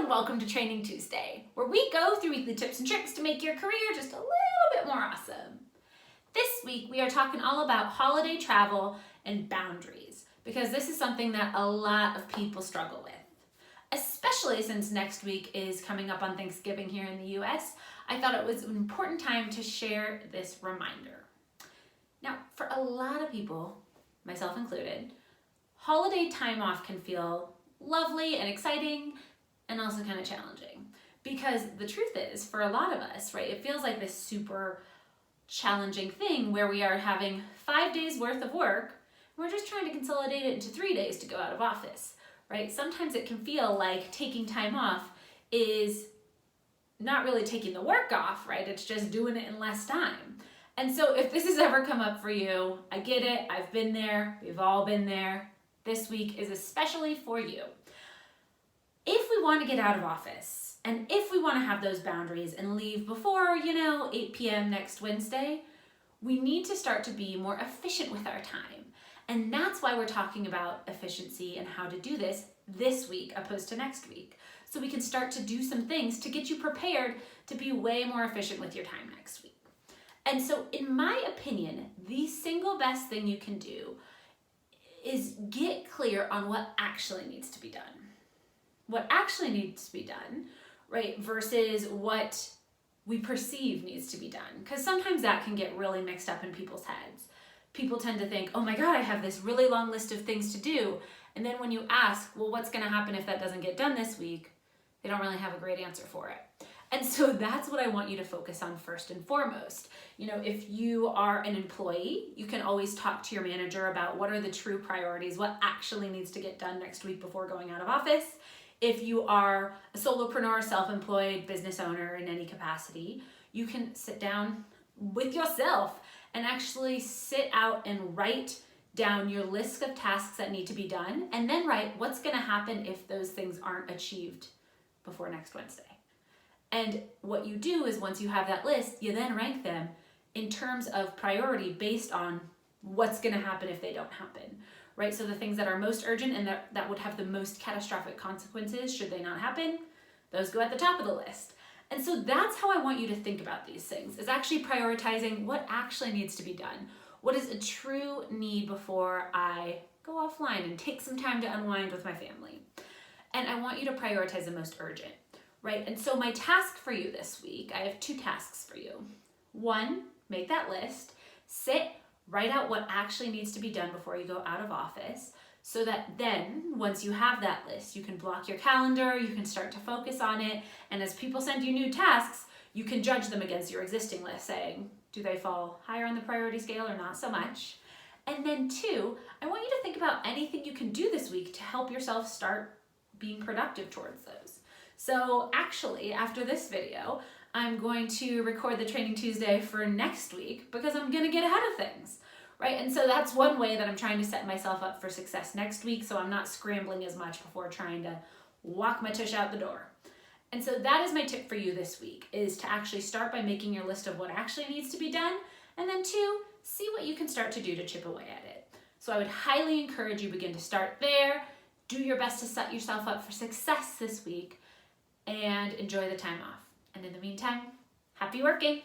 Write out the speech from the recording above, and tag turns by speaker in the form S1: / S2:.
S1: and welcome to Training Tuesday, where we go through weekly tips and tricks to make your career just a little bit more awesome. This week we are talking all about holiday travel and boundaries, because this is something that a lot of people struggle with. Especially since next week is coming up on Thanksgiving here in the US, I thought it was an important time to share this reminder. Now, for a lot of people, myself included, holiday time off can feel lovely and exciting and also kind of challenging, because the truth is, for a lot of us, right, it feels like this super challenging thing where we are having 5 days worth of work. We're just trying to consolidate it into 3 days to go out of office, right? Sometimes it can feel like taking time off is not really taking the work off, right? It's just doing it in less time. And so if this has ever come up for you, I get it, I've been there, we've all been there. This week is especially for you. If we want to get out of office, and if we want to have those boundaries and leave before, 8 p.m. next Wednesday, we need to start to be more efficient with our time. And that's why we're talking about efficiency and how to do this week opposed to next week. So we can start to do some things to get you prepared to be way more efficient with your time next week. And so in my opinion, the single best thing you can do is get clear on what actually needs to be done. What actually needs to be done, right, versus what we perceive needs to be done. Because sometimes that can get really mixed up in people's heads. People tend to think, oh my God, I have this really long list of things to do. And then when you ask, well, what's gonna happen if that doesn't get done this week? They don't really have a great answer for it. And so that's what I want you to focus on first and foremost. If you are an employee, you can always talk to your manager about what are the true priorities, what actually needs to get done next week before going out of office. If you are a solopreneur, self-employed business owner in any capacity, you can sit down with yourself and actually sit out and write down your list of tasks that need to be done, and then write what's gonna happen if those things aren't achieved before next Wednesday. And what you do is, once you have that list, you then rank them in terms of priority based on what's gonna happen if they don't happen, right? So the things that are most urgent and that would have the most catastrophic consequences should they not happen, those go at the top of the list. And so that's how I want you to think about these things, is actually prioritizing what actually needs to be done. What is a true need before I go offline and take some time to unwind with my family? And I want you to prioritize the most urgent, right? And so my task for you this week, I have 2 tasks for you. 1, make that list, write out what actually needs to be done before you go out of office, so that then, once you have that list, you can block your calendar, you can start to focus on it, and as people send you new tasks, you can judge them against your existing list, saying, do they fall higher on the priority scale or not so much? And then 2, I want you to think about anything you can do this week to help yourself start being productive towards those. So actually, after this video, I'm going to record the Training Tuesday for next week, because I'm gonna get ahead of things, right? And so that's one way that I'm trying to set myself up for success next week, so I'm not scrambling as much before trying to walk my tush out the door. And so that is my tip for you this week, is to actually start by making your list of what actually needs to be done, and then 2, see what you can start to do to chip away at it. So I would highly encourage you begin to start there, do your best to set yourself up for success this week, and enjoy the time off. And in the meantime, happy working!